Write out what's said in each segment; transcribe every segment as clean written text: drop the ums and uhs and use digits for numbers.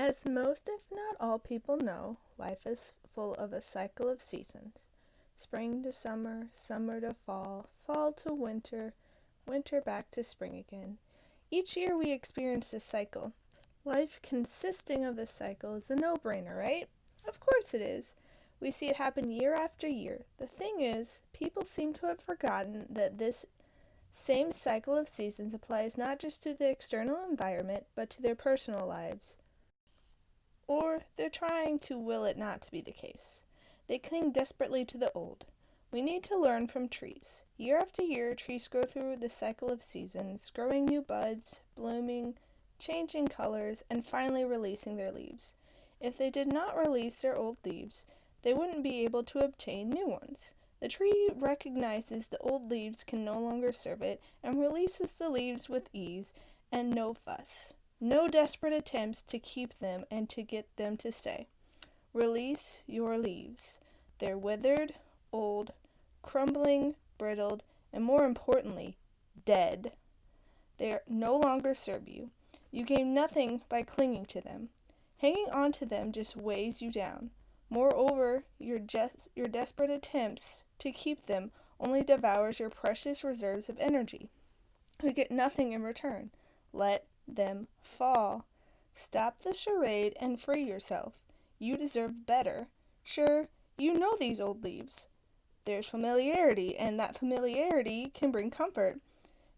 As most, if not all people know, life is full of a cycle of seasons. Spring to summer, summer to fall, fall to winter, winter back to spring again. Each year we experience this cycle. Life consisting of this cycle is a no-brainer, right? Of course it is. We see it happen year after year. The thing is, people seem to have forgotten that this same cycle of seasons applies not just to the external environment, but to their personal lives. Or they're trying to will it not to be the case. They cling desperately to the old. We need to learn from trees. Year after year, trees go through the cycle of seasons, growing new buds, blooming, changing colors, and finally releasing their leaves. If they did not release their old leaves, they wouldn't be able to obtain new ones. The tree recognizes the old leaves can no longer serve it and releases the leaves with ease and no fuss. No desperate attempts to keep them and to get them to stay. Release your leaves. They're withered, old, crumbling, brittled, and more importantly, dead. They no longer serve you. You gain nothing by clinging to them. Hanging on to them just weighs you down. Moreover, your desperate attempts to keep them only devours your precious reserves of energy. You get nothing in return. Let them fall. Stop the charade and free yourself. You deserve better. Sure, you know these old leaves. There's familiarity, and that familiarity can bring comfort.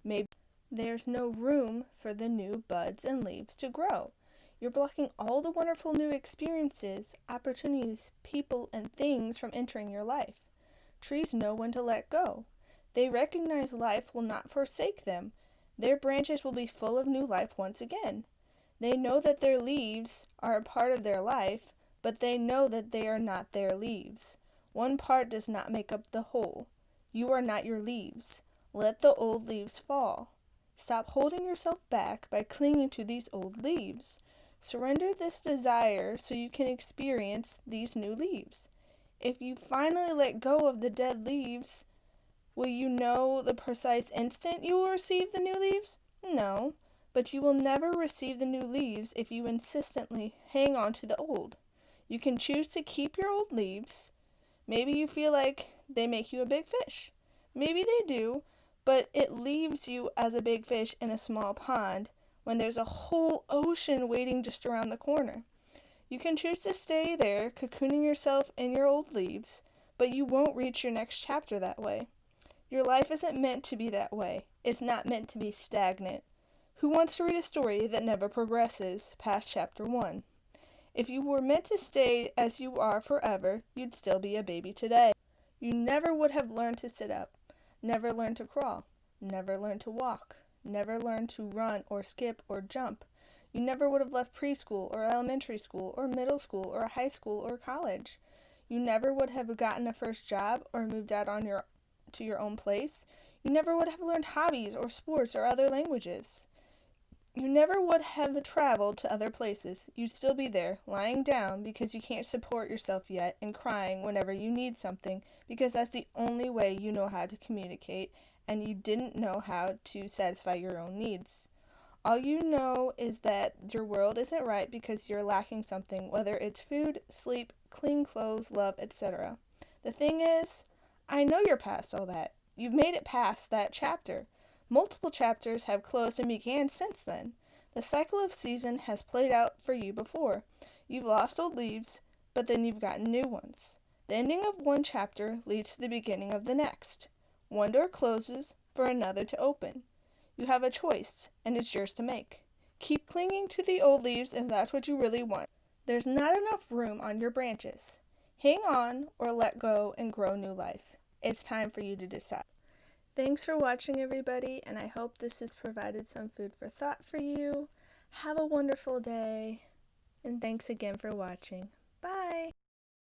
Maybe there's no room for the new buds and leaves to grow. You're blocking all the wonderful new experiences, opportunities, people, and things from entering your life. Trees know when to let go. They recognize life will not forsake them. Their branches will be full of new life once again. They know that their leaves are a part of their life, but they know that they are not their leaves. One part does not make up the whole. You are not your leaves. Let the old leaves fall. Stop holding yourself back by clinging to these old leaves. Surrender this desire so you can experience these new leaves. If you finally let go of the dead leaves, will you know the precise instant you will receive the new leaves? No, but you will never receive the new leaves if you insistently hang on to the old. You can choose to keep your old leaves. Maybe you feel like they make you a big fish. Maybe they do, but it leaves you as a big fish in a small pond when there's a whole ocean waiting just around the corner. You can choose to stay there, cocooning yourself in your old leaves, but you won't reach your next chapter that way. Your life isn't meant to be that way. It's not meant to be stagnant. Who wants to read a story that never progresses past chapter 1? If you were meant to stay as you are forever, you'd still be a baby today. You never would have learned to sit up, never learned to crawl, never learned to walk, never learned to run or skip or jump. You never would have left preschool or elementary school or middle school or high school or college. You never would have gotten a first job or moved out to your own place. You never would have learned hobbies or sports or other languages. You never would have traveled to other places. You'd still be there, lying down because you can't support yourself yet and crying whenever you need something because that's the only way you know how to communicate and you didn't know how to satisfy your own needs. All you know is that your world isn't right because you're lacking something, whether it's food, sleep, clean clothes, love, etc. The thing is, I know you're past all that. You've made it past that chapter. Multiple chapters have closed and began since then. The cycle of season has played out for you before. You've lost old leaves, but then you've gotten new ones. The ending of one chapter leads to the beginning of the next. One door closes for another to open. You have a choice, and it's yours to make. Keep clinging to the old leaves if that's what you really want. There's not enough room on your branches. Hang on or let go and grow new life. It's time for you to decide. Thanks for watching, everybody, and I hope this has provided some food for thought for you. Have a wonderful day, and thanks again for watching. Bye!